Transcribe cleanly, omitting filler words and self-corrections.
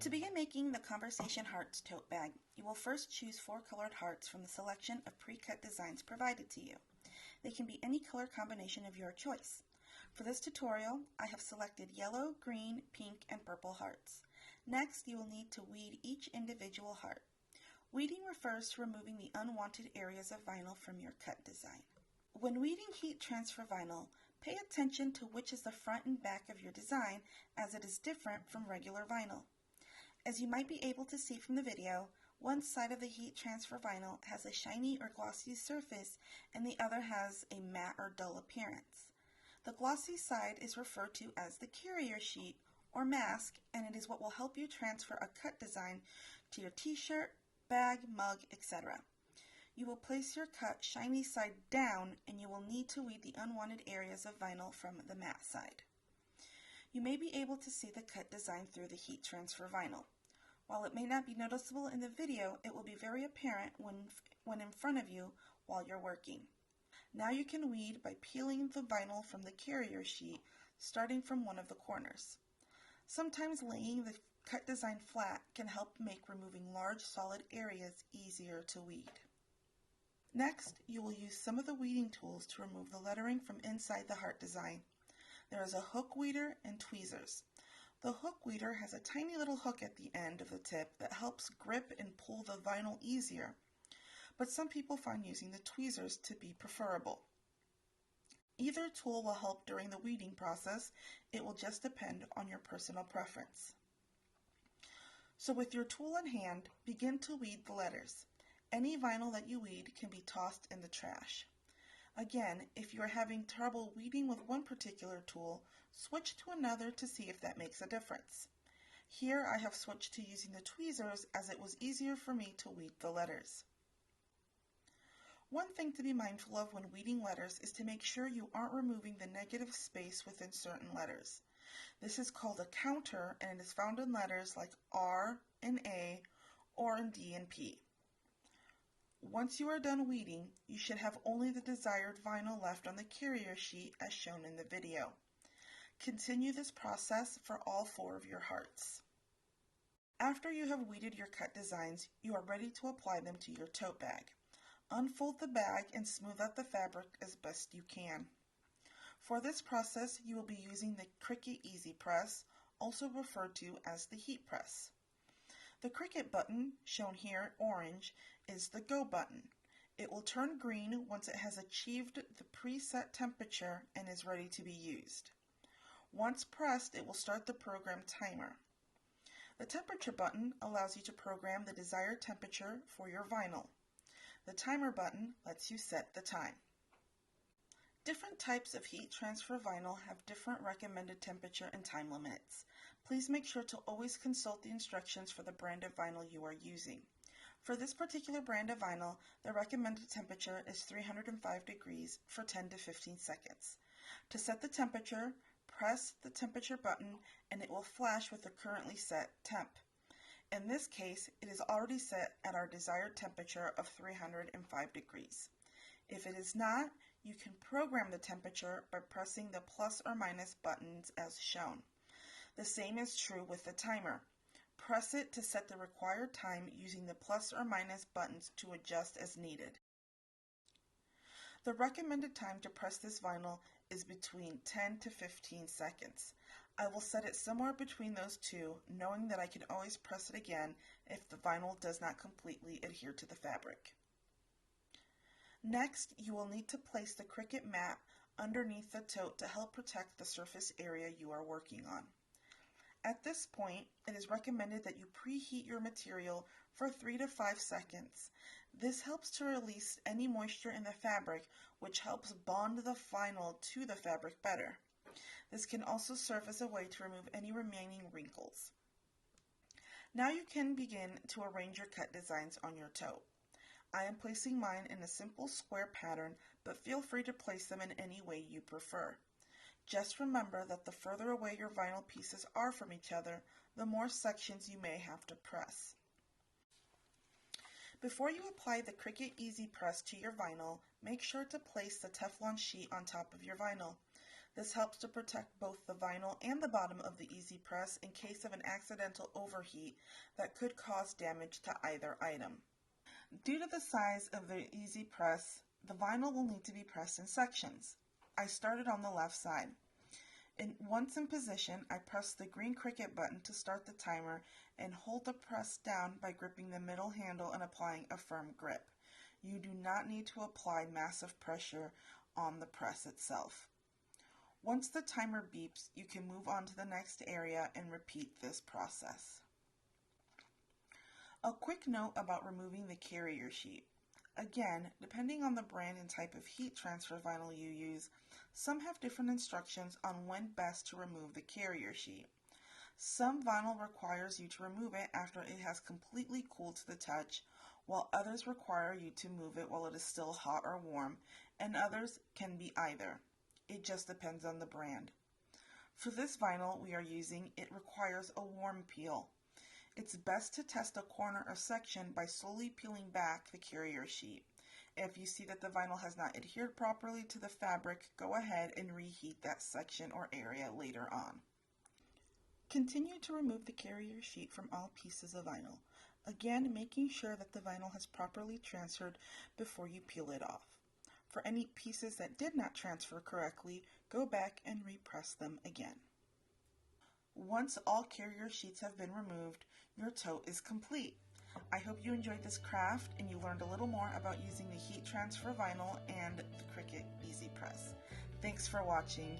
To begin making the Conversation Hearts tote bag, you will first choose 4 colored hearts from the selection of pre-cut designs provided to you. They can be any color combination of your choice. For this tutorial, I have selected yellow, green, pink, and purple hearts. Next, you will need to weed each individual heart. Weeding refers to removing the unwanted areas of vinyl from your cut design. When weeding heat transfer vinyl, pay attention to which is the front and back of your design, as it is different from regular vinyl. As you might be able to see from the video, one side of the heat transfer vinyl has a shiny or glossy surface and the other has a matte or dull appearance. The glossy side is referred to as the carrier sheet or mask, and it is what will help you transfer a cut design to your t-shirt, bag, mug, etc. You will place your cut shiny side down and you will need to weed the unwanted areas of vinyl from the matte side. You may be able to see the cut design through the heat transfer vinyl. While it may not be noticeable in the video, it will be very apparent when in front of you while you're working. Now you can weed by peeling the vinyl from the carrier sheet, starting from one of the corners. Sometimes laying the cut design flat can help make removing large solid areas easier to weed. Next, you will use some of the weeding tools to remove the lettering from inside the heart design. There is a hook weeder and tweezers. The hook weeder has a tiny little hook at the end of the tip that helps grip and pull the vinyl easier, but some people find using the tweezers to be preferable. Either tool will help during the weeding process. It will just depend on your personal preference. So with your tool in hand, begin to weed the letters. Any vinyl that you weed can be tossed in the trash. Again, if you are having trouble weeding with one particular tool, switch to another to see if that makes a difference. Here I have switched to using the tweezers as it was easier for me to weed the letters. One thing to be mindful of when weeding letters is to make sure you aren't removing the negative space within certain letters. This is called a counter, and it is found in letters like R and A or in D and P. Once you are done weeding, you should have only the desired vinyl left on the carrier sheet as shown in the video. Continue this process for all 4 of your hearts. After you have weeded your cut designs, you are ready to apply them to your tote bag. Unfold the bag and smooth out the fabric as best you can. For this process, you will be using the Cricut Easy Press, also referred to as the heat press. The Cricut button, shown here orange, is the Go button. It will turn green once it has achieved the preset temperature and is ready to be used. Once pressed, it will start the program timer. The temperature button allows you to program the desired temperature for your vinyl. The timer button lets you set the time. Different types of heat transfer vinyl have different recommended temperature and time limits. Please make sure to always consult the instructions for the brand of vinyl you are using. For this particular brand of vinyl, the recommended temperature is 305 degrees for 10 to 15 seconds. To set the temperature, press the temperature button and it will flash with the currently set temp. In this case, it is already set at our desired temperature of 305 degrees. If it is not, you can program the temperature by pressing the plus or minus buttons as shown. The same is true with the timer. Press it to set the required time using the plus or minus buttons to adjust as needed. The recommended time to press this vinyl is between 10 to 15 seconds. I will set it somewhere between those two, knowing that I can always press it again if the vinyl does not completely adhere to the fabric. Next, you will need to place the Cricut mat underneath the tote to help protect the surface area you are working on. At this point, it is recommended that you preheat your material for 3 to 5 seconds. This helps to release any moisture in the fabric, which helps bond the vinyl to the fabric better. This can also serve as a way to remove any remaining wrinkles. Now you can begin to arrange your cut designs on your tote. I am placing mine in a simple square pattern, but feel free to place them in any way you prefer. Just remember that the further away your vinyl pieces are from each other, the more sections you may have to press. Before you apply the Cricut Easy Press to your vinyl, make sure to place the Teflon sheet on top of your vinyl. This helps to protect both the vinyl and the bottom of the Easy Press in case of an accidental overheat that could cause damage to either item. Due to the size of the Easy Press, the vinyl will need to be pressed in sections. I started on the left side. Once in position, I press the green Cricut button to start the timer and hold the press down by gripping the middle handle and applying a firm grip. You do not need to apply massive pressure on the press itself. Once the timer beeps, you can move on to the next area and repeat this process. A quick note about removing the carrier sheet. Again, depending on the brand and type of heat transfer vinyl you use, some have different instructions on when best to remove the carrier sheet. Some vinyl requires you to remove it after it has completely cooled to the touch, while others require you to move it while it is still hot or warm, and others can be either. It just depends on the brand. For this vinyl we are using, it requires a warm peel. It's best to test a corner or section by slowly peeling back the carrier sheet. If you see that the vinyl has not adhered properly to the fabric, go ahead and reheat that section or area later on. Continue to remove the carrier sheet from all pieces of vinyl, again making sure that the vinyl has properly transferred before you peel it off. For any pieces that did not transfer correctly, go back and repress them again. Once all carrier sheets have been removed, your tote is complete. I hope you enjoyed this craft and you learned a little more about using the heat transfer vinyl and the Cricut Easy Press. Thanks for watching.